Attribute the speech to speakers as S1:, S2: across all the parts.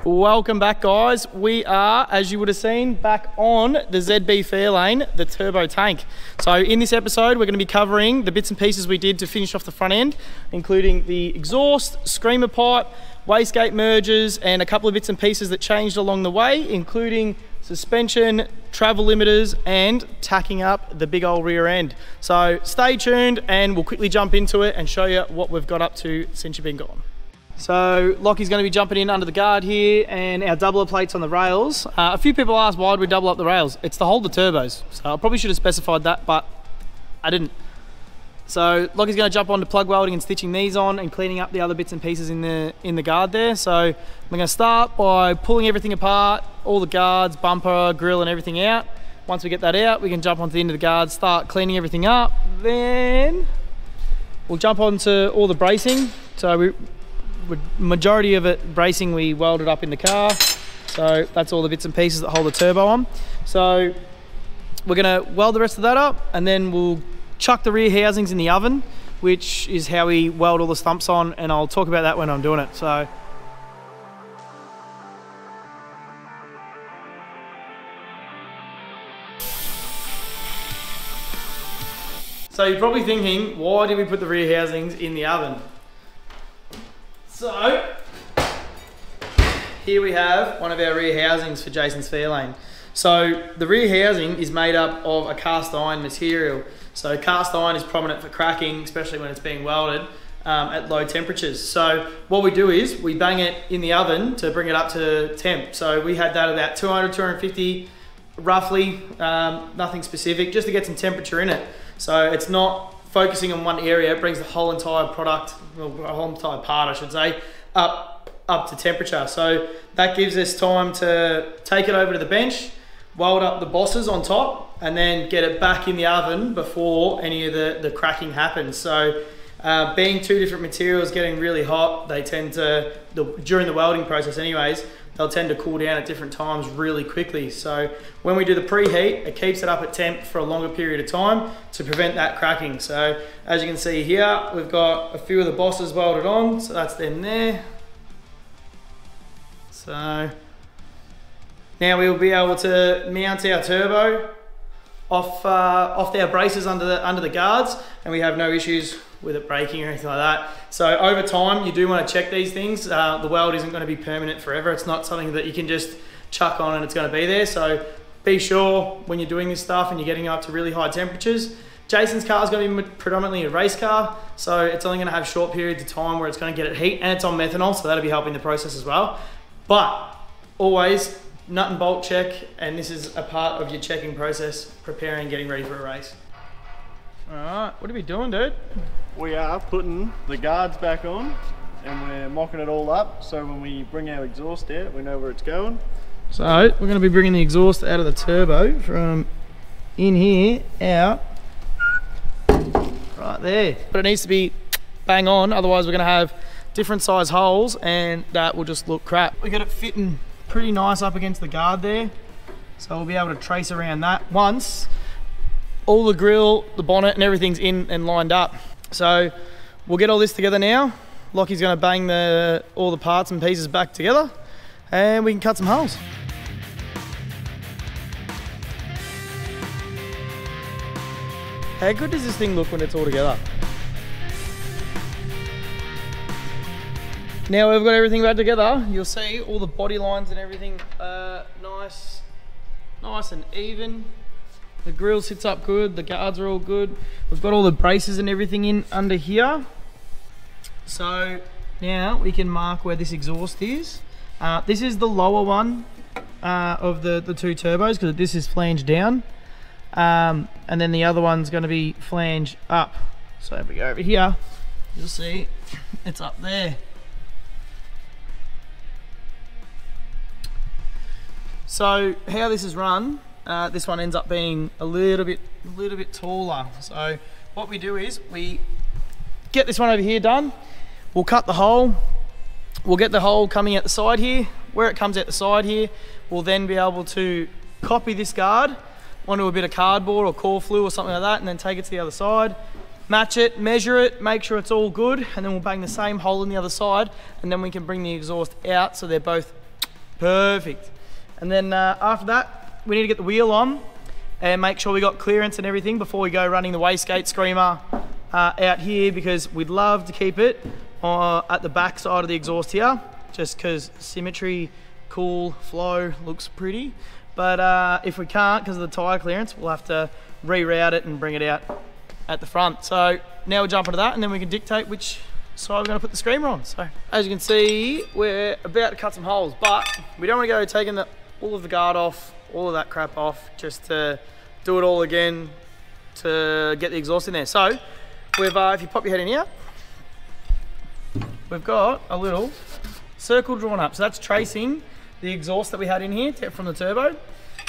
S1: Welcome back, guys. We are, as you would have seen, back on the ZB Fairlane, the turbo tank. So in this episode, we're going to be covering the bits and pieces we did to finish off the front end, including the exhaust, screamer pipe, Wastegate Merges, and a couple of bits and pieces that changed along the way, including suspension, travel limiters, and tacking up the big old rear end. So stay tuned and we'll quickly jump into it and show you what we've got up to since you've been gone. So Lockie's going to be jumping in under the guard here and our doubler plates on the rails. A few people asked why did we double up the rails. It's to hold the turbos. So I probably should have specified that, but I didn't. So Lockie's going to jump on to plug welding and stitching these on and cleaning up the other bits and pieces in the guard there. So I'm going to start by pulling everything apart, all the guards, bumper, grill and everything out. Once we get that out, we can jump onto the end of the guard, start cleaning everything up. Then we'll jump onto all the bracing. So majority of it bracing we welded up in the car, so that's all the bits and pieces that hold the turbo on. So we're going to weld the rest of that up and then we'll chuck the rear housings in the oven, which is how we weld all the stumps on, and I'll talk about that when I'm doing it. So you're probably thinking, why did we put the rear housings in the oven? So, here we have one of our rear housings for Jason's Fairlane. So, the rear housing is made up of a cast iron material. So, cast iron is prominent for cracking, especially when it's being welded at low temperatures. So, what we do is, we bang it in the oven to bring it up to temp. So, we had that about 200, 250, roughly, nothing specific, just to get some temperature in it. So, it's not focusing on one area, it brings the whole entire product, well, the whole entire part I should say, up to temperature. So that gives us time to take it over to the bench, weld up the bosses on top, and then get it back in the oven before any of the cracking happens. So being two different materials getting really hot, they tend to, during the welding process anyways, they'll tend to cool down at different times really quickly. So when we do the preheat, it keeps it up at temp for a longer period of time to prevent that cracking. So as you can see here, we've got a few of the bosses welded on, so that's them there. So now we will be able to mount our turbo off our braces under the guards, and we have no issues with it breaking or anything like that. So over time, you do want to check these things. The weld isn't going to be permanent forever. It's not something that you can just chuck on and it's going to be there. So be sure when you're doing this stuff and you're getting up to really high temperatures. Jason's car is going to be predominantly a race car, so it's only going to have short periods of time where it's going to get it heat, and it's on methanol, so that'll be helping the process as well. But always nut and bolt check, and this is a part of your checking process, preparing and getting ready for a race. All right, what are we doing, dude?
S2: We are putting the guards back on and we're mocking it all up, so when we bring our exhaust out, we know where it's going.
S1: So we're going to be bringing the exhaust out of the turbo from in here out right there, but it needs to be bang on, otherwise we're going to have different size holes and that will just look crap. We got it fitting pretty nice up against the guard there, so we'll be able to trace around that once all the grill, the bonnet and everything's in and lined up. So we'll get all this together now. Lockie's going to bang all the parts and pieces back together and we can cut some holes. How good does this thing look when it's all together? Now we've got everything back together, you'll see all the body lines and everything nice and even. The grill sits up good, the guards are all good. We've got all the braces and everything in under here. So now we can mark where this exhaust is. This is the lower one of the two turbos, because this is flange down. And then the other one's going to be flange up. So if we go over here, you'll see it's up there. So how this is run, this one ends up being a little bit taller. So what we do is we get this one over here done. We'll cut the hole. We'll get the hole coming out the side here. Where it comes out the side here, we'll then be able to copy this guard onto a bit of cardboard or core flue or something like that, and then take it to the other side, match it, measure it, make sure it's all good, and then we'll bang the same hole in the other side, and then we can bring the exhaust out so they're both Perfect. And then after that, we need to get the wheel on and make sure we got clearance and everything before we go running the Wastegate Screamer out here, because we'd love to keep it at the back side of the exhaust here, just because symmetry, cool, flow, looks pretty. But if we can't, because of the tyre clearance, we'll have to reroute it and bring it out at the front. So now we'll jump into that, and then we can dictate which side we're going to put the Screamer on. So as you can see, we're about to cut some holes, but we don't want to go taking all of the guard off, all of that crap off, just to do it all again to get the exhaust in there. So we've, if you pop your head in here, we've got a little circle drawn up. So that's tracing the exhaust that we had in here from the turbo.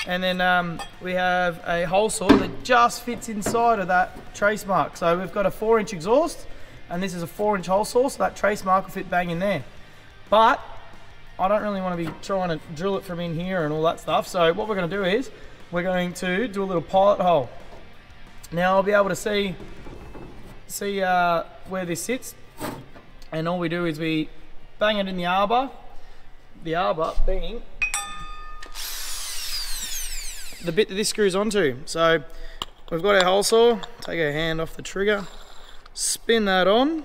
S1: And then we have a hole saw that just fits inside of that trace mark. So we've got a 4-inch exhaust, and this is a 4-inch hole saw, so that trace mark will fit bang in there. But I don't really want to be trying to drill it from in here and all that stuff. So what we're going to do is we're going to do a little pilot hole. Now I'll be able to see where this sits, and all we do is we bang it in the arbor being the bit that this screws onto. So we've got our hole saw, take our hand off the trigger, spin that on,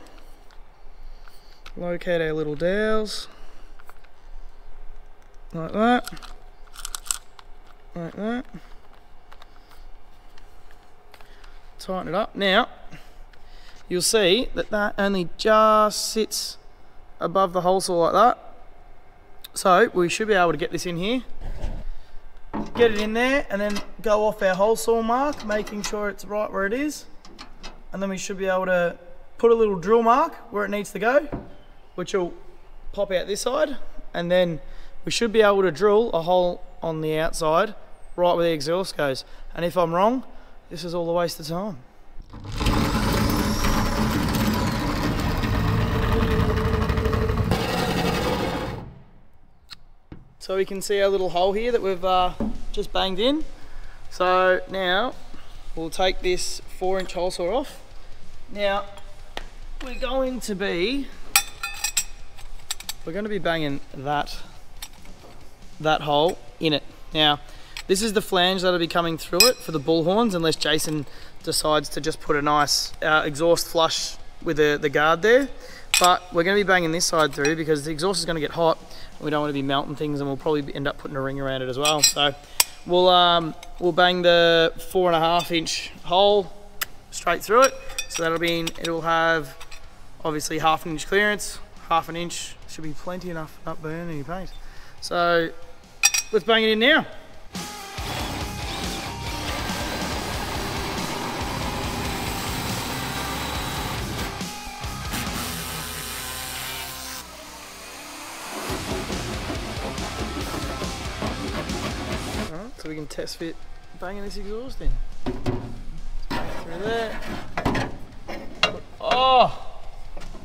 S1: locate our little dowels, like that, like that, tighten it up. Now you'll see that that only just sits above the hole saw like that. So we should be able to get this in here, get it in there, and then go off our hole saw mark, making sure it's right where it is. And then we should be able to put a little drill mark where it needs to go, which will pop out this side. And then we should be able to drill a hole on the outside, right where the exhaust goes. And if I'm wrong, this is all a waste of time. So we can see our little hole here that we've just banged in. So now we'll take this 4-inch hole saw off. Now we're going to be banging that hole in it. Now this is the flange that'll be coming through it for the bullhorns, unless Jason decides to just put a nice exhaust flush with the guard there. But we're going to be banging this side through because the exhaust is going to get hot. We don't want to be melting things, and we'll probably end up putting a ring around it as well. So we'll bang the 4.5-inch hole straight through it. So that'll be it'll have obviously 1/2 inch clearance, 1/2 inch should be plenty enough, not burn any paint. So let's bang it in now. So we can test fit banging this exhaust in. Through there. Oh,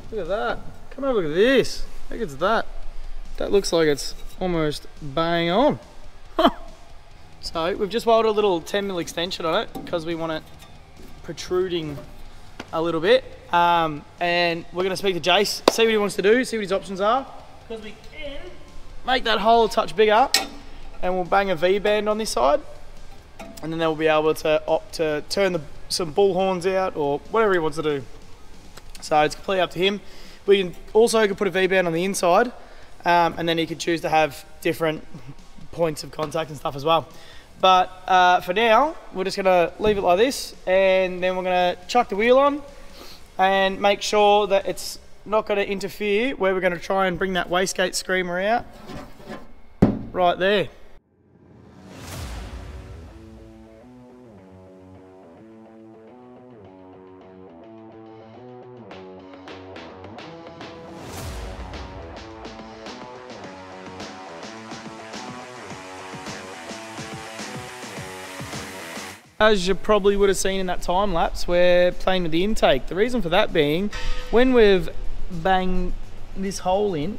S1: look at that. Come on, look at this. How good's that? That looks like it's almost bang on. So we've just welded a little 10mm extension on it because we want it protruding a little bit. And we're going to speak to Jace, see what he wants to do, see what his options are. Because we can make that hole a touch bigger, and we'll bang a V-band on this side, and then they'll be able to opt to turn some bull horns out or whatever he wants to do. So it's completely up to him. We can also put a V-band on the inside, and then he could choose to have different points of contact and stuff as well. But for now, we're just gonna leave it like this, and then we're gonna chuck the wheel on and make sure that it's not gonna interfere where we're gonna try and bring that Wastegate Screamer out right there. As you probably would have seen in that time lapse, we're playing with the intake. The reason for that being, when we've banged this hole in,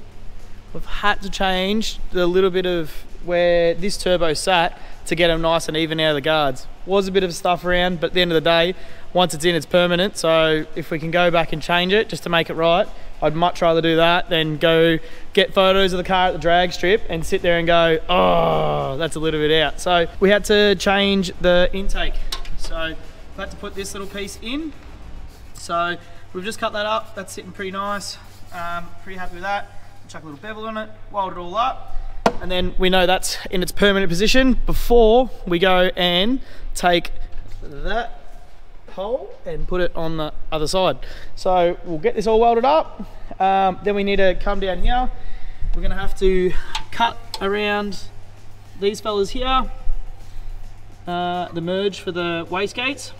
S1: we've had to change the little bit of where this turbo sat to get them nice and even out of the guards. Was a bit of stuff around, but at the end of the day, once it's in, it's permanent. So if we can go back and change it just to make it right, I'd much rather do that than go get photos of the car at the drag strip and sit there and go, oh, that's a little bit out. So we had to change the intake. So we had to put this little piece in. So we've just cut that up. That's sitting pretty nice. Pretty happy with that. Chuck a little bevel on it, weld it all up. And then we know that's in its permanent position before we go and take that hole and put it on the other side. So we'll get this all welded up. Then we need to come down here. We're gonna have to cut around these fellas here, the merge for the wastegates.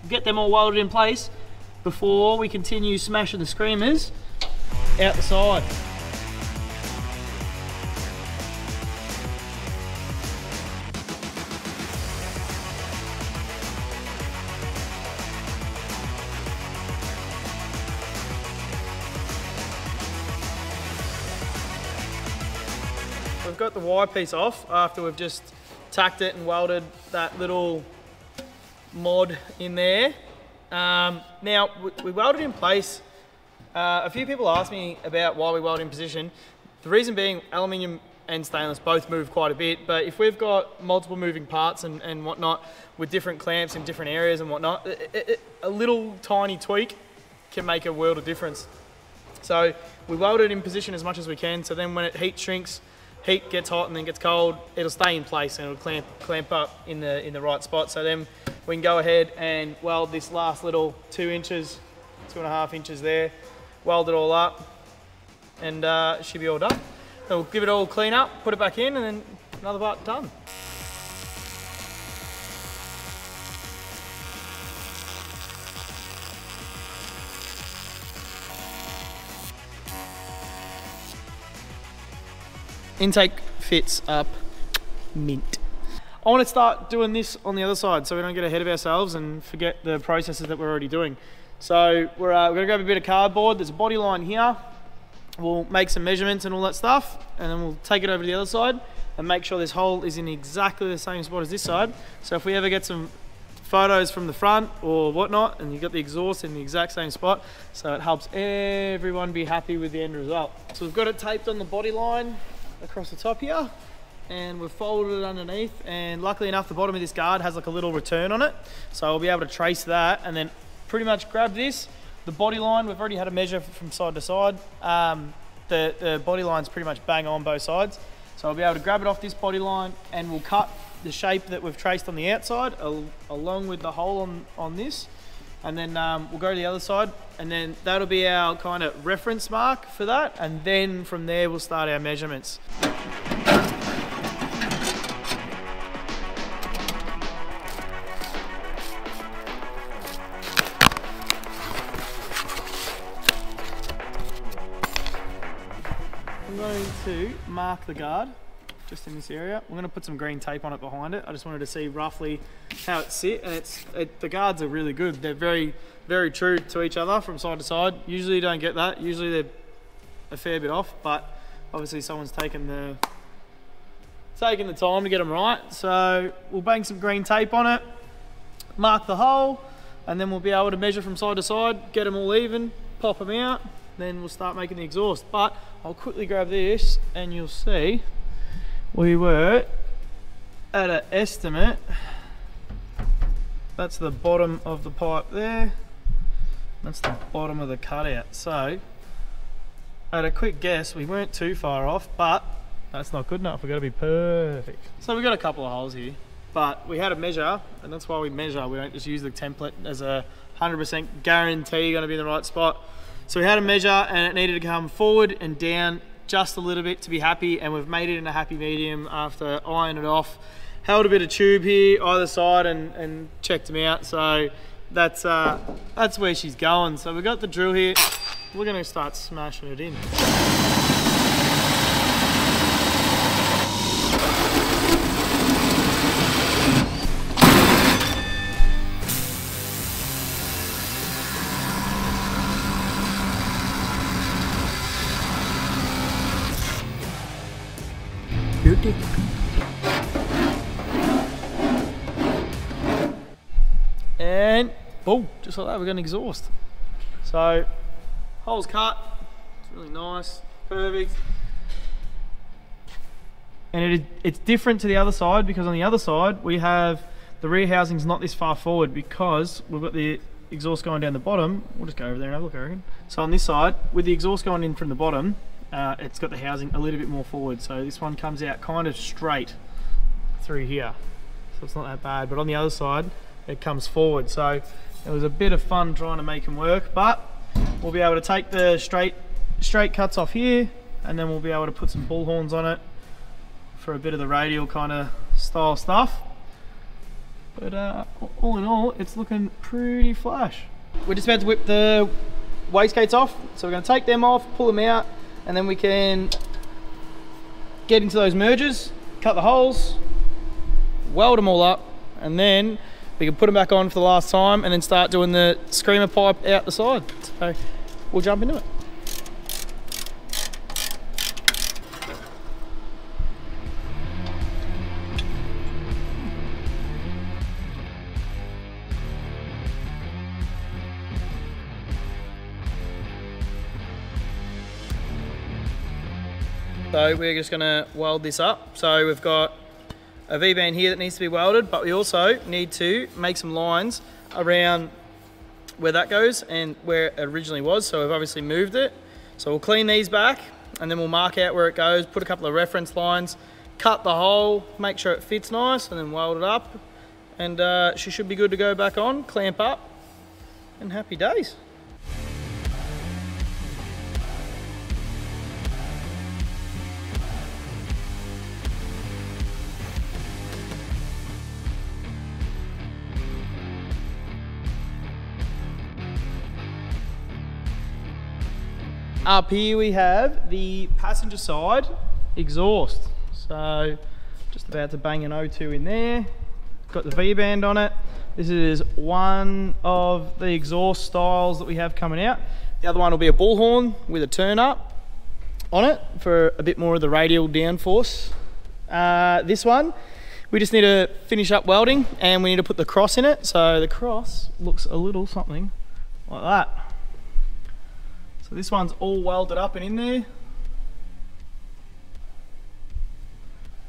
S1: Get them all welded in place before we continue smashing the screamers out the side. We've got the wire piece off after we've just tacked it and welded that little mod in there. Now, we welded in place. A few people asked me about why we weld in position. The reason being, aluminium and stainless both move quite a bit, but if we've got multiple moving parts and whatnot with different clamps in different areas and whatnot, a little tiny tweak can make a world of difference. So we weld it in position as much as we can, so then when it heat shrinks, heat gets hot and then gets cold, it'll stay in place and it'll clamp up in the right spot. So then we can go ahead and weld this last little 2 inches, 2.5 inches there, weld it all up, and it should be all done. Then we'll give it all clean up, put it back in, and then another part done. Intake fits up mint. I want to start doing this on the other side so we don't get ahead of ourselves and forget the processes that we're already doing. So we're going to grab a bit of cardboard. There's a body line here. We'll make some measurements and all that stuff, and then we'll take it over to the other side and make sure this hole is in exactly the same spot as this side. So if we ever get some photos from the front or whatnot, and you've got the exhaust in the exact same spot, so it helps everyone be happy with the end result. So we've got it taped on the body line across the top here, and we've folded it underneath, and luckily enough the bottom of this guard has like a little return on it, so I'll be able to trace that and then pretty much grab this. The body line, we've already had a measure from side to side. The body line's pretty much bang on both sides, so I'll be able to grab it off this body line and we'll cut the shape that we've traced on the outside along with the hole on this, and then we'll go to the other side, and then that'll be our kind of reference mark for that, and then from there we'll start our measurements. I'm going to mark the guard just in this area. We're going to put some green tape on it behind it. I just wanted to see roughly how it sits, and the guards are really good. They're very, very true to each other from side to side. Usually you don't get that. Usually they're a fair bit off, but obviously someone's taken the time to get them right. So we'll bang some green tape on it, mark the hole, and then we'll be able to measure from side to side, get them all even, pop them out, then we'll start making the exhaust. But I'll quickly grab this and you'll see we were at an estimate. That's the bottom of the pipe there. That's the bottom of the cutout. So at a quick guess, we weren't too far off, but that's not good enough. We've got to be perfect. So we've got a couple of holes here, but we had a measure, and that's why we measure. We don't just use the template as a 100% guarantee you're going to be in the right spot. So we had a measure, and it needed to come forward and down just a little bit to be happy, and we've made it in a happy medium after ironing it off. Held a bit of tube here either side and checked them out. So that's where she's going. So we've got the drill here. We're going to start smashing it in. And Oh, just like that, we're going to exhaust. So, holes cut, it's really nice, perfect. And it's different to the other side because on the other side we have the rear housing's not this far forward because we've got the exhaust going down the bottom. We'll just go over there and have a look, I reckon. So on this side, with the exhaust going in from the bottom, it's got the housing a little bit more forward. So this one comes out kind of straight through here. So it's not that bad, but on the other side, it comes forward. So it was a bit of fun trying to make them work, but we'll be able to take the straight cuts off here, and then we'll be able to put some bull horns on it for a bit of the radial kind of style stuff. But all in all, it's looking pretty flash. We're just about to whip the wastegates off, so we're going to take them off, pull them out, and then we can get into those merges, cut the holes, weld them all up, and then we can put them back on for the last time and then start doing the screamer pipe out the side. So we'll jump into it. So we're just going to weld this up. So we've got a V-band here that needs to be welded, but we also need to make some lines around where that goes and where it originally was. So we've obviously moved it. So we'll clean these back and then we'll mark out where it goes, put a couple of reference lines, cut the hole, make sure it fits nice, and then weld it up. And she should be good to go back on, clamp up, and happy days. Up here we have the passenger side exhaust. So just about to bang an O2 in there. Got the V-band on it. This is one of the exhaust styles that we have coming out. The other one will be a bullhorn with a turn up on it for a bit more of the radial downforce. This one, we just need to finish up welding and we need to put the cross in it. So the cross looks a little something like that. So this one's all welded up and in there.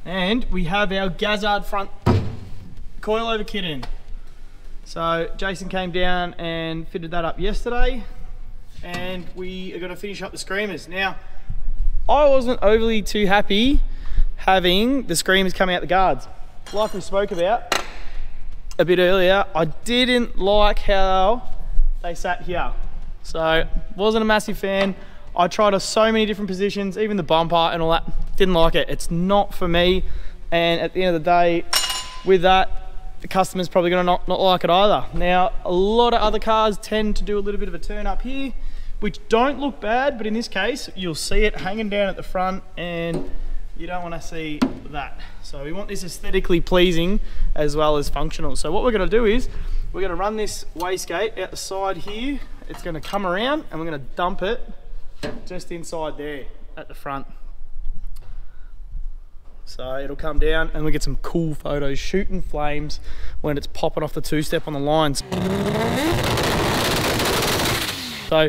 S1: And we have our Gazzard front coilover kit in. So Jason came down and fitted that up yesterday. And we are going to finish up the Screamers. Now, I wasn't overly too happy having the Screamers coming out the guards. Like we spoke about a bit earlier, I didn't like how they sat here. So, wasn't a massive fan. I tried so many different positions, even the bumper and all that, didn't like it. It's not for me. And at the end of the day, with that, the customer's probably gonna not like it either. Now, a lot of other cars tend to do a little bit of a turn up here, which don't look bad, but in this case, you'll see it hanging down at the front and you don't wanna see that. So we want this aesthetically pleasing as well as functional. So what we're gonna do is, we're gonna run this wastegate out the side here. It's going to come around and we're going to dump it just inside there at the front. So it'll come down and we get some cool photos shooting flames when it's popping off the two-step on the lines. So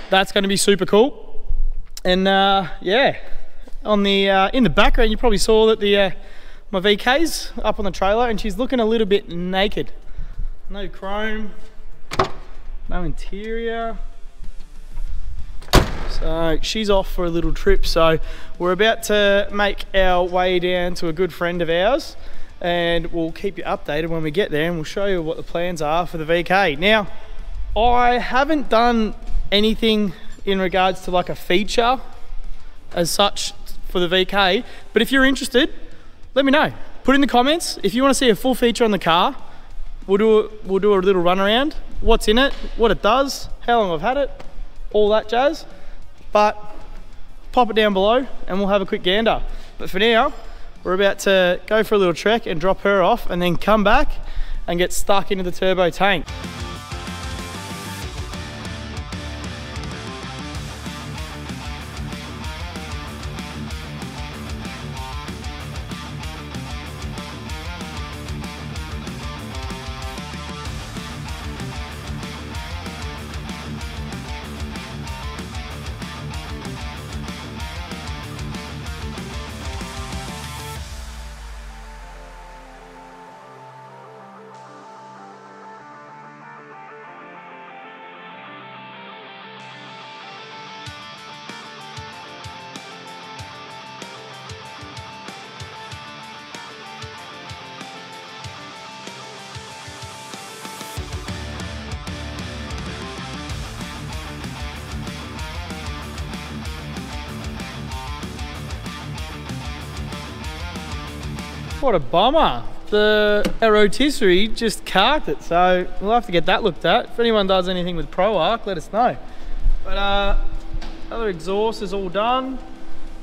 S1: that's going to be super cool. And yeah, on the in the background you probably saw that my VK's up on the trailer and she's looking a little bit naked. No chrome. No interior. So she's off for a little trip. So we're about to make our way down to a good friend of ours and we'll keep you updated when we get there and we'll show you what the plans are for the VK. Now, I haven't done anything in regards to like a feature as such for the VK, but if you're interested, let me know. Put in the comments if you want to see a full feature on the car. We'll do a little run around, what's in it, what it does, how long I've had it, all that jazz. But pop it down below and we'll have a quick gander. But for now, we're about to go for a little trek and drop her off and then come back and get stuck into the turbo tank. what a bummer. The rotisserie just carked it, so we'll have to get that looked at. If anyone does anything with Pro Arc, let us know. But other exhaust is all done.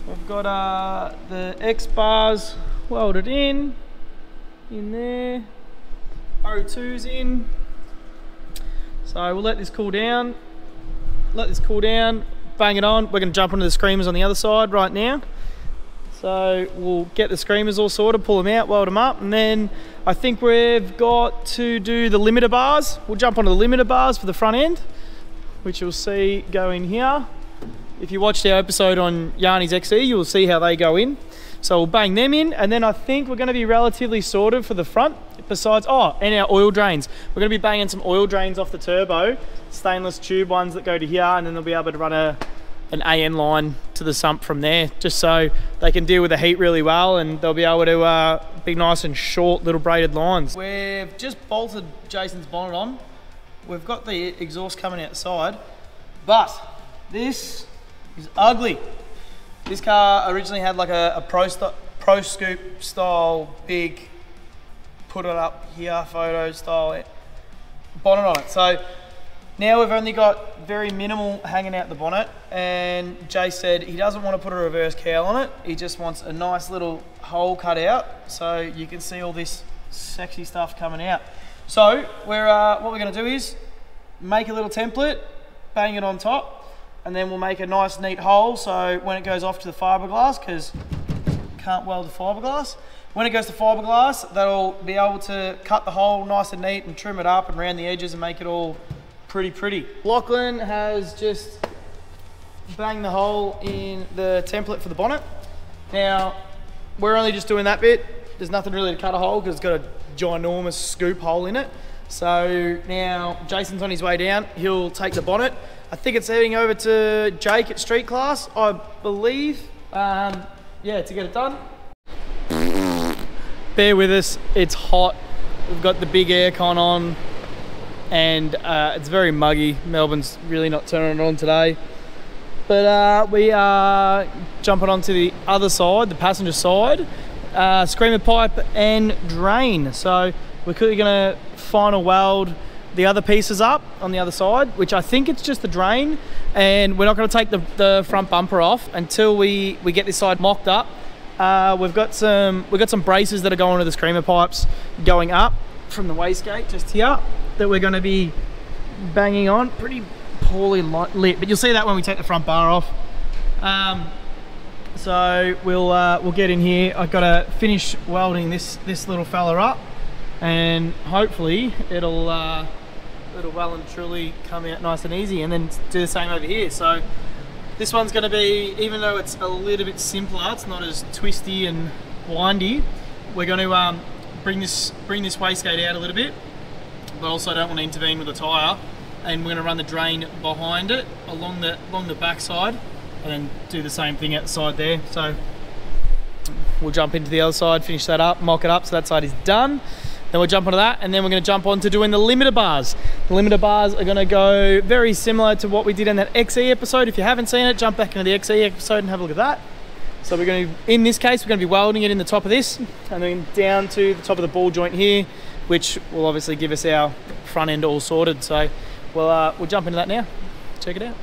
S1: We've got the X bars welded in there. O2's in. So we'll let this cool down. Bang it on. We're going to jump onto the Screamers on the other side right now. So we'll get the Screamers all sorted, pull them out, weld them up, and then I think we've got to do the limiter bars. We'll jump onto the limiter bars for the front end, which you'll see go in here. If you watched our episode on Yanni's XE, you'll see how they go in. So we'll bang them in, and then I think we're going to be relatively sorted for the front. Besides, and our oil drains. We're going to be banging some oil drains off the turbo, stainless tube ones that go to here, and then they'll be able to run an AN line to the sump from there, just so they can deal with the heat really well, and they'll be able to be nice and short little braided lines. We've just bolted Jason's bonnet on. We've got the exhaust coming outside, but this is ugly. This car originally had like a Pro Scoop style big, put it up here, photo style bonnet on it. So now we've only got very minimal hanging out the bonnet, and Jay said he doesn't want to put a reverse cowl on it. He just wants a nice little hole cut out so you can see all this sexy stuff coming out. So what we're going to do is make a little template, bang it on top, and then we'll make a nice neat hole so when it goes off to the fiberglass, because can't weld the fiberglass. When it goes to fiberglass, they'll be able to cut the hole nice and neat and trim it up and round the edges and make it all pretty. Lachlan has just banged the hole in the template for the bonnet. Now, we're only just doing that bit. There's nothing really to cut a hole because it's got a ginormous scoop hole in it. So now Jason's on his way down. He'll take the bonnet. I think it's heading over to Jake at street class, I believe. Yeah, to get it done. Bear with us, it's hot. We've got the big aircon on and it's very muggy. Melbourne's really not turning it on today. But we are jumping onto the other side, the passenger side, screamer pipe and drain. So we're quickly gonna final weld the other pieces up on the other side, which I think it's just the drain, and we're not gonna take the front bumper off until we get this side mocked up. We've got some braces that are going to the screamer pipes going up from the wastegate just here that we're going to be banging on. Pretty poorly lit, but you'll see that when we take the front bar off. So we'll get in here. I've got to finish welding this little fella up, and hopefully it'll well and truly come out nice and easy, and then do the same over here. So this one's going to be, even though it's a little bit simpler, it's not as twisty and windy, we're going to bring this wastegate out a little bit, but also don't want to intervene with the tyre, and we're going to run the drain behind it along the back side, and then do the same thing outside there. So we'll jump into the other side, finish that up, mock it up so that side is done. Then we'll jump onto that, and then we're going to jump on to doing the limiter bars. The limiter bars are going to go very similar to what we did in that XE episode. If you haven't seen it, jump back into the XE episode and have a look at that. So we're going to, in this case, we're going to be welding it in the top of this, and then down to the top of the ball joint here, which will obviously give us our front end all sorted. So we'll jump into that now. Check it out.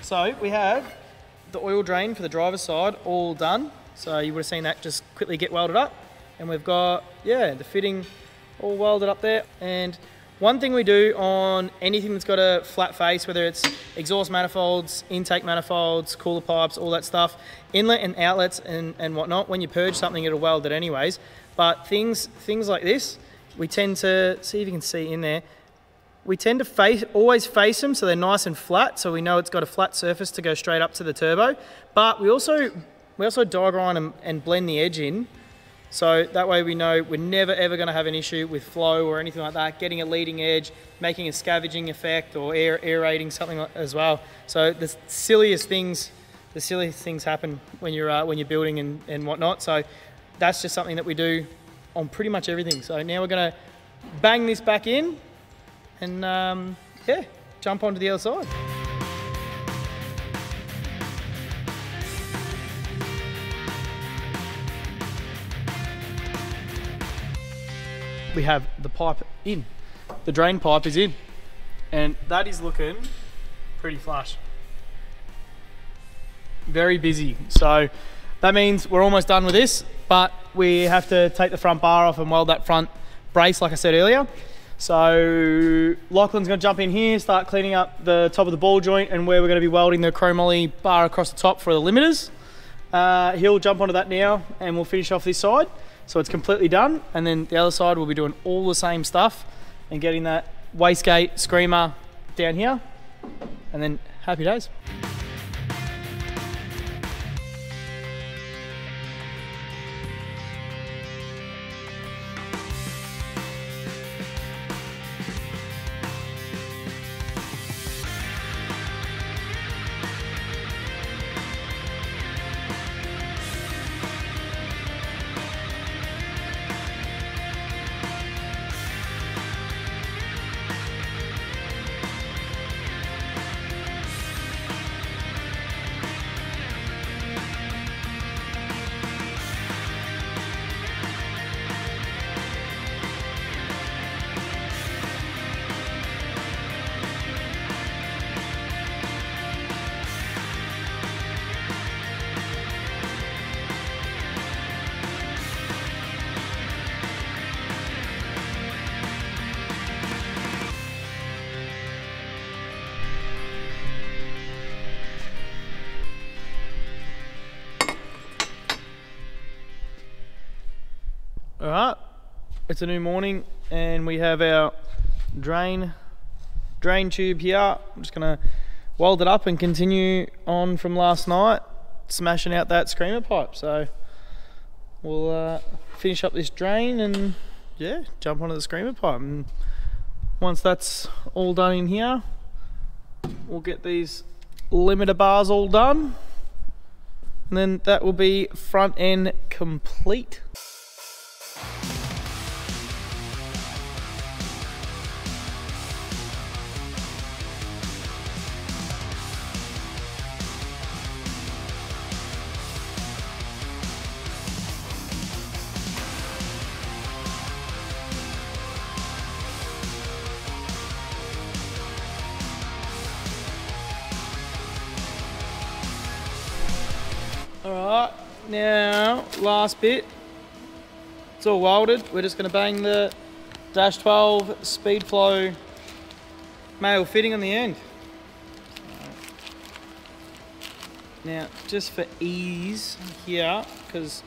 S1: So we have the oil drain for the driver's side all done. So you would have seen that just quickly get welded up. And we've got, yeah, the fitting all welded up there. And One thing we do on anything that's got a flat face, whether it's exhaust manifolds, intake manifolds, cooler pipes, all that stuff, inlet and outlets and whatnot, when you purge something, it'll weld it anyways. But things like this, we tend to, see if you can see in there, we tend to always face them so they're nice and flat, so we know it's got a flat surface to go straight up to the turbo. But we also die grind and blend the edge in, so that way we know we're never ever going to have an issue with flow or anything like that, getting a leading edge, making a scavenging effect or aerating something as well. So the silliest things happen when you're building and whatnot. So that's just something that we do on pretty much everything. So now we're going to bang this back in and yeah, jump onto the other side. We have the pipe in, the drain pipe is in, and that is looking pretty flush. Very busy. So that means we're almost done with this, but we have to take the front bar off and weld that front brace like I said earlier. So Lachlan's going to jump in here, start cleaning up the top of the ball joint and where we're going to be welding the chromoly bar across the top for the limiters. He'll jump onto that now and we'll finish off this side. So it's completely done, and then the other side we'll be doing all the same stuff and getting that Wastegate Screamer down here, and then happy days. Alright, it's a new morning and we have our drain tube here. I'm just going to weld it up and continue on from last night, smashing out that screamer pipe. So we'll finish up this drain and yeah, jump onto the screamer pipe. And once that's all done in here, we'll get these limiter bars all done and then that will be front end complete. Alright, now last bit, it's all welded. We're just going to bang the dash 12 speed flow male fitting on the end. Now just for ease here, because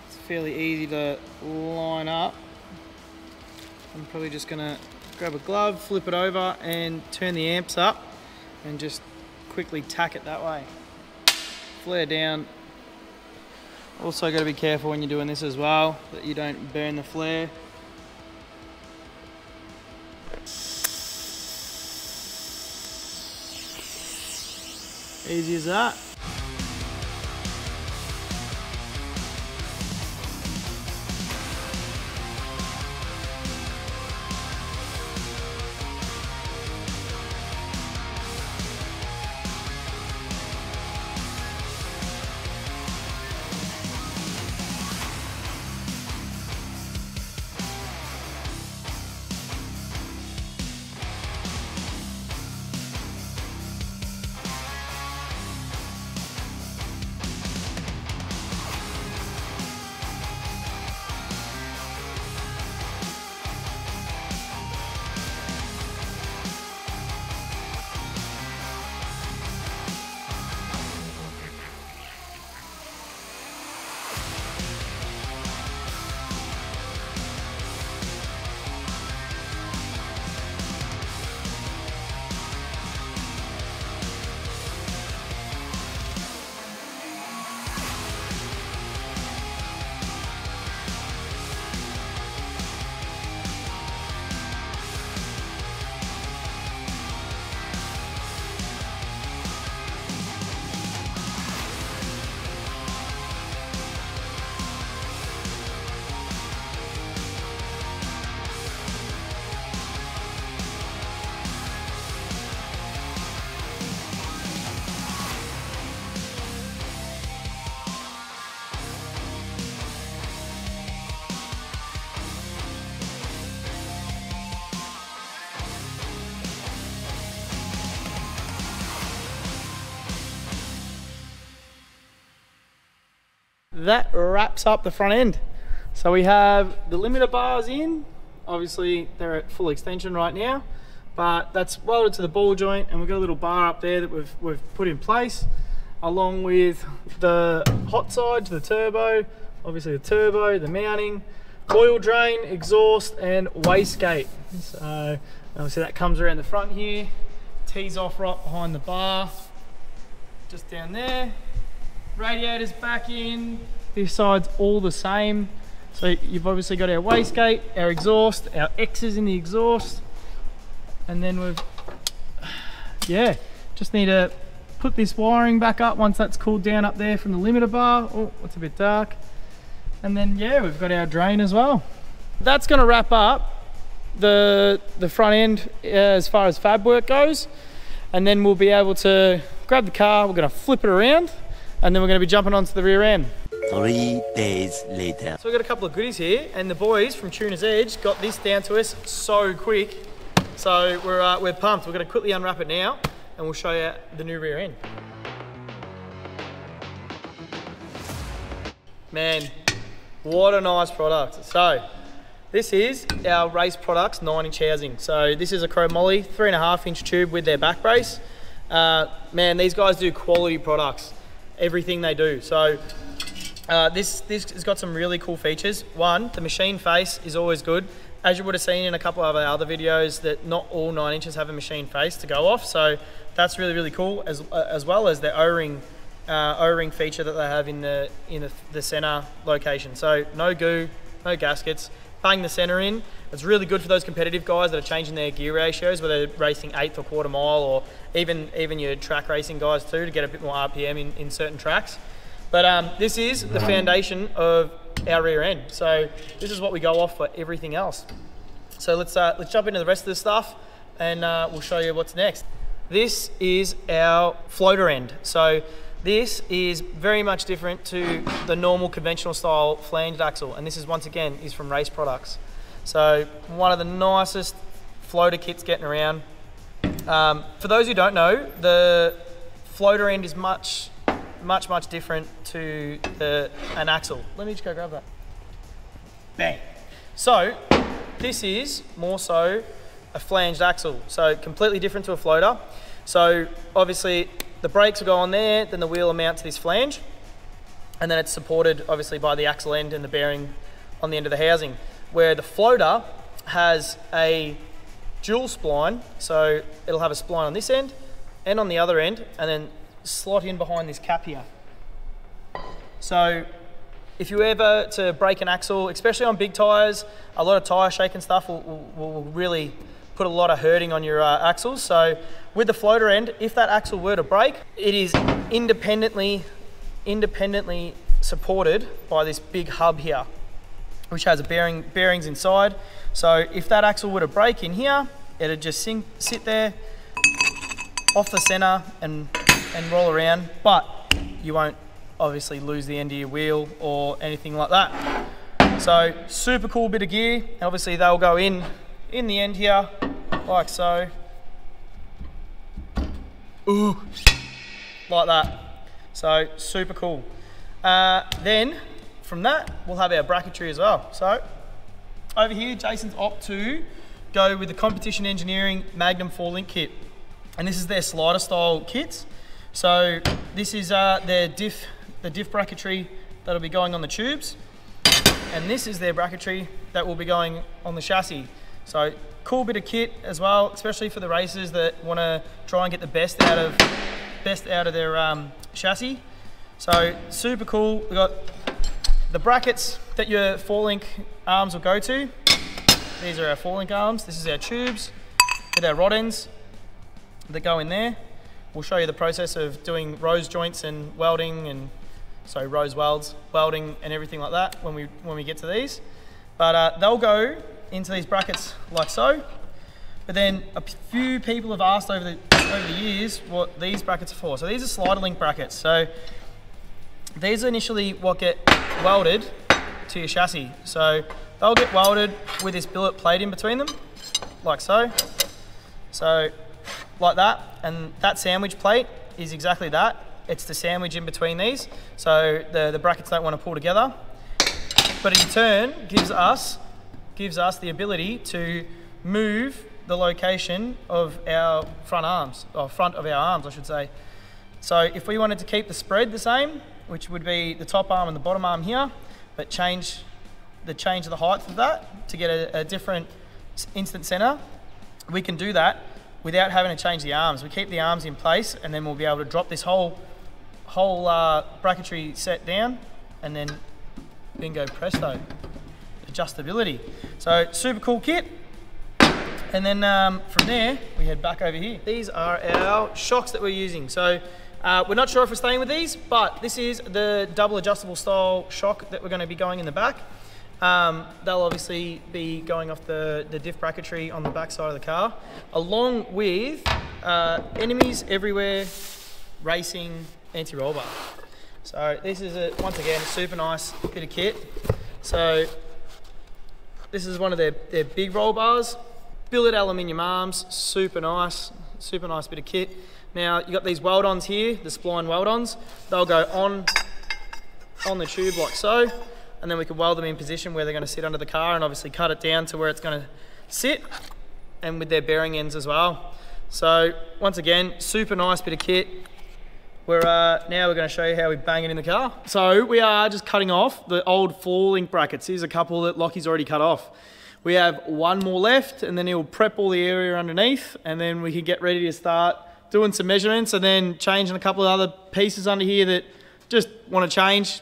S1: it's fairly easy to line up, I'm probably just going to grab a glove, flip it over and turn the amps up and just quickly tack it that way. Flare down. Also got to be careful when you're doing this as well, that you don't burn the flare. Easy as that. that wraps up the front end. So we have the limiter bars in. Obviously they're at full extension right now, but that's welded to the ball joint, and we've got a little bar up there that we've put in place, along with the hot side to the turbo, obviously the turbo, the mounting, oil drain, exhaust, and wastegate. So obviously that comes around the front here, tees off right behind the bar, just down there. Radiators back in, this side's all the same. So you've obviously got our wastegate, our exhaust, our X's in the exhaust, and then we've, yeah, just need to put this wiring back up once that's cooled down up there from the limiter bar. Oh, it's a bit dark. And then, yeah, we've got our drain as well. That's gonna wrap up the front end as far as fab work goes. And then we'll be able to grab the car, we're gonna flip it around, and then we're gonna be jumping onto the rear end.
S3: 3 days later.
S1: So we've got a couple of goodies here, and the boys from Tuner's Edge got this down to us so quick. So we're pumped. We're going to quickly unwrap it now, and we'll show you the new rear end. Man, what a nice product. So this is our Race Products 9-inch housing. So this is a chromoly 3.5-inch tube with their back brace. Man, these guys do quality products, everything they do. So this has got some really cool features. One, the machine face is always good. As you would have seen in a couple of our other videos, that not all 9 inches have a machine face to go off. So that's really, really cool, as well as the O-ring feature that they have in the center location. So no goo, no gaskets, bang the center in. It's really good for those competitive guys that are changing their gear ratios, whether they're racing 1/8 or quarter mile, or even your track racing guys too, to get a bit more RPM in certain tracks. But this is the foundation of our rear end. So this is what we go off for everything else. So let's jump into the rest of the stuff, and we'll show you what's next. This is our floater end. So this is very much different to the normal conventional style flanged axle, and this is, once again, is from Race Products. So one of the nicest floater kits getting around. For those who don't know, the floater end is much different to an axle. Let me just go grab that. Bang. So this is more so a flanged axle, so completely different to a floater. So obviously the brakes will go on there, then the wheel will mount to this flange, and then it's supported obviously by the axle end and the bearing on the end of the housing, where the floater has a dual spline. So it'll have a spline on this end and on the other end, and then slot in behind this cap here. So if you ever to break an axle, especially on big tyres, a lot of tyre shaking stuff will really put a lot of hurting on your axles. So with the floater end, if that axle were to break, it is independently supported by this big hub here, which has bearings inside. So if that axle were to break in here, it'd just sit there off the center and roll around, but you won't obviously lose the end of your wheel or anything like that. So super cool bit of gear. Obviously they'll go in the end here, like so. Ooh, like that. So super cool. Then from that, we'll have our bracketry as well. So over here, Jason's opted to go with the Competition Engineering Magnum 4-link kit. And this is their slider style kits. So this is the diff bracketry that'll be going on the tubes. And this is their bracketry that will be going on the chassis. So cool bit of kit as well, especially for the racers that want to try and get the best out of their chassis. So super cool. We've got the brackets that your 4-link arms will go to. These are our 4-link arms. This is our tubes with our rod ends that go in there. We'll show you the process of doing rose joints and welding, and so rose welds, welding and everything like that when we get to these. But they'll go into these brackets like so. But then a few people have asked over the years what these brackets are for. So these are slider link brackets. So these are initially what get welded to your chassis. So they'll get welded with this billet plate in between them, like so. So like that, and that sandwich plate is exactly that. it's the sandwich in between these, so the brackets don't want to pull together. But in turn, gives us the ability to move the location of our front arms, or front of our arms, I should say. So if we wanted to keep the spread the same, which would be the top arm and the bottom arm here, but change the height of that to get a different instant center, we can do that without having to change the arms. We keep the arms in place, and then we'll be able to drop this whole bracketry set down, and then bingo presto, adjustability. So super cool kit. And then from there, we head back over here. These are our shocks that we're using. So we're not sure if we're staying with these, but this is the double adjustable style shock that we're going to be going in the back. They'll obviously be going off the diff bracketry on the back side of the car, along with enemies everywhere, racing, anti-roll bar. So this is, once again, a super nice bit of kit. So this is one of their big roll bars. Billet aluminium arms, super nice bit of kit. Now you've got these weld-ons here, the spline weld-ons. They'll go on the tube like so, and then we can weld them in position where they're going to sit under the car, and obviously cut it down to where it's going to sit, and with their bearing ends as well. So once again, super nice bit of kit. Now we're going to show you how we bang it in the car. So we are just cutting off the old 4-link brackets. Here's a couple that Lockie's already cut off. We have one more left, and then he'll prep all the area underneath, and then we can get ready to start doing some measurements, and then changing a couple of other pieces under here that just want to change.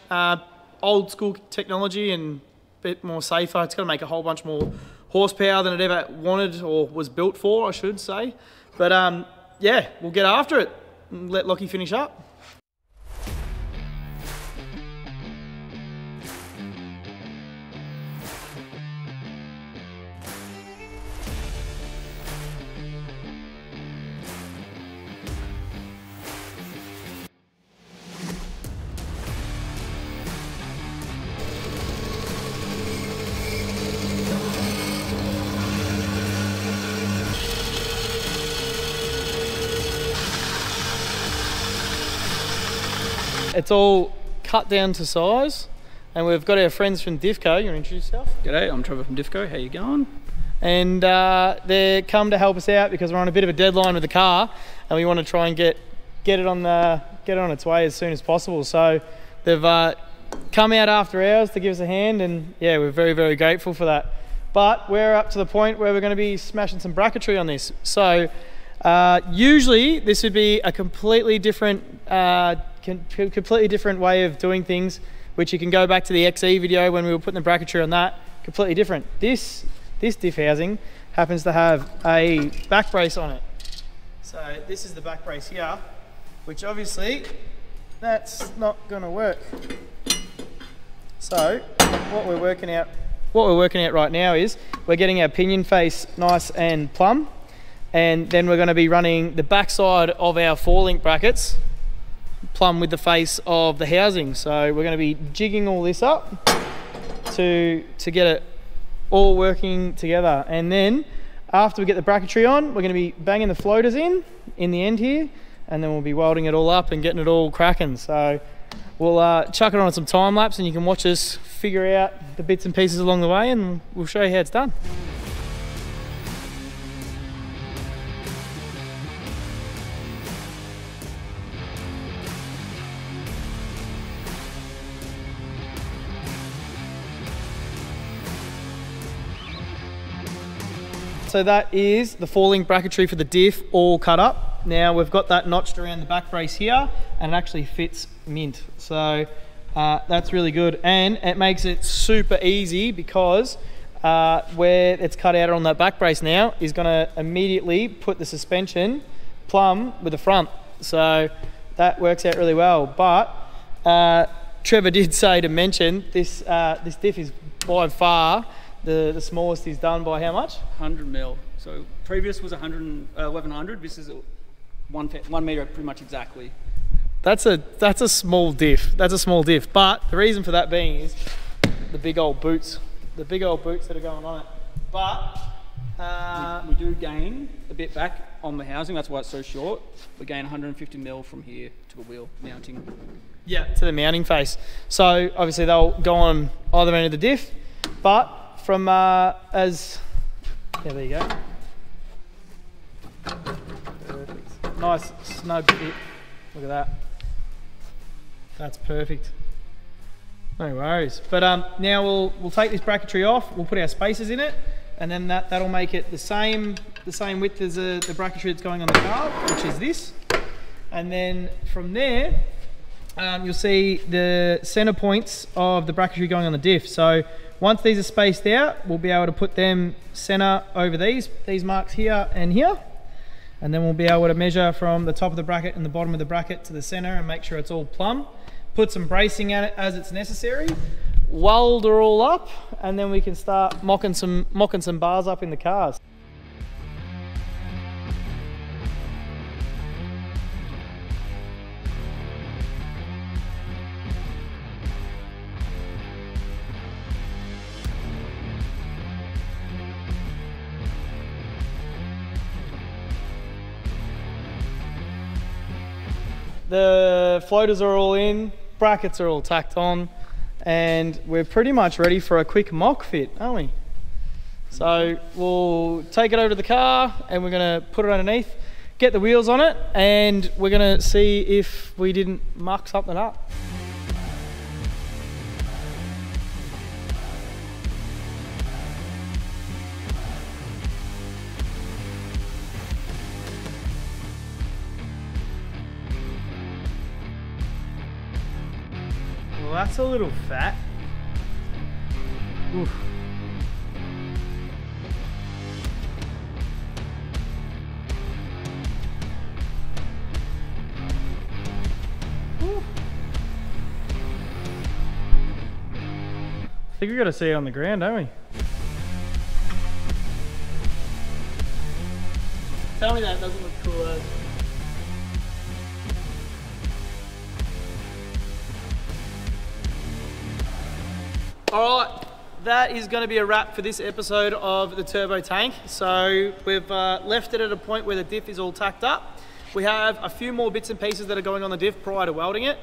S1: Old school technology and a bit more safer. It's going to make a whole bunch more horsepower than it ever wanted or was built for, I should say. But yeah, we'll get after it and let Lockie finish up. It's all cut down to size, and we've got our friends from Diff Co. You want to introduce yourself?
S4: G'day, I'm Trevor from Diff Co. How you going?
S1: And they're come to help us out because we're on a bit of a deadline with the car, and we want to try and get it on its way as soon as possible. So they've come out after hours to give us a hand, and yeah, we're very, very grateful for that. But we're up to the point where we're going to be smashing some bracketry on this. So usually this would be a completely different way of doing things, which you can go back to the XE video when we were putting the bracketry on that. Completely different. This diff housing happens to have a back brace on it. So this is the back brace here, which obviously that's not going to work. So what we're working out right now is we're getting our pinion face nice and plumb, and then we're going to be running the backside of our 4-link brackets plumb with the face of the housing. So we're going to be jigging all this up to get it all working together, and then after we get the bracketry on, we're going to be banging the floaters in the end here, and then we'll be welding it all up and getting it all cracking. So we'll chuck it on some time lapse, and you can watch us figure out the bits and pieces along the way, and we'll show you how it's done. So that is the 4-link bracketry for the diff all cut up. Now we've got that notched around the back brace here, and it actually fits mint. So that's really good, and it makes it super easy because where it's cut out on that back brace now is going to immediately put the suspension plumb with the front. So that works out really well. But Trevor did say to mention this diff is by far the smallest he's done by how much?
S4: 100 mil. So previous was 1100. This is 1 meter pretty much exactly.
S1: That's a small diff. That's a small diff. But the reason for that being is the big old boots. The big old boots that are going on it. But
S4: We do gain a bit back on the housing, that's why it's so short. We gain 150 mil from here to a wheel mounting.
S1: Yeah, to the mounting face. So obviously they'll go on either end of the diff, but from yeah, there you go. Perfect. Nice snug fit. Look at that. That's perfect. No worries. But now we'll take this bracketry off. We'll put our spacers in it, and then that'll make it the same width as the bracketry that's going on the car, which is this. And then from there, you'll see the center points of the bracketry going on the diff. So once these are spaced out, we'll be able to put them center over these marks here and here. And then we'll be able to measure from the top of the bracket and the bottom of the bracket to the center and make sure it's all plumb. Put some bracing at it as it's necessary. Weld her all up, and then we can start mocking some bars up in the cars. The floaters are all in, brackets are all tacked on, and we're pretty much ready for a quick mock fit, aren't we? So we'll take it over to the car and we're going to put it underneath, get the wheels on it, and we're going to see if we didn't muck something up. Well, that's a little fat. Oof. I think we got to see it on the ground, don't we? Tell me that doesn't look cool as. Alright, that is going to be a wrap for this episode of the Turbo Tank. So we've left it at a point where the diff is all tacked up. We have a few more bits and pieces that are going on the diff prior to welding it,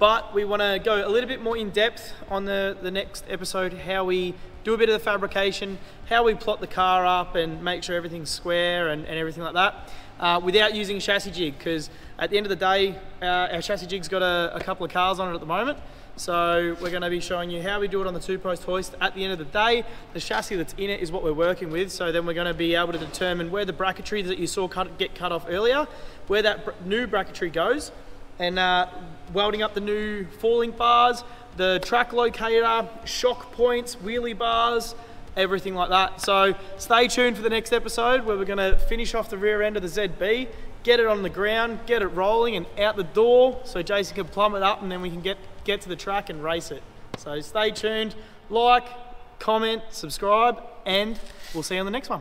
S1: but we want to go a little bit more in depth on the next episode, how we do a bit of the fabrication, how we plot the car up and make sure everything's square and everything like that, without using chassis jig, because at the end of the day, our chassis jig's got a couple of cars on it at the moment. So we're going to be showing you how we do it on the two-post hoist. At the end of the day, the chassis that's in it is what we're working with. So then we're going to be able to determine where the bracketry that you saw get cut off earlier, where that new bracketry goes, and welding up the new falling bars, the track locator, shock points, wheelie bars, everything like that. So stay tuned for the next episode where we're going to finish off the rear end of the ZB, get it on the ground, get it rolling and out the door so Jason can plumb it up, and then we can get to the track and race it. So stay tuned, like, comment, subscribe, and we'll see you on the next one.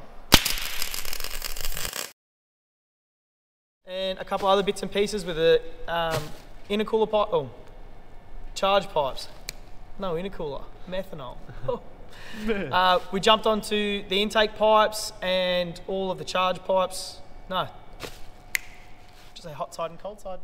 S1: And a couple other bits and pieces with the intercooler pipe, charge pipes. No, intercooler, methanol. We jumped onto the intake pipes and all of the charge pipes. No, just say hot side and cold side.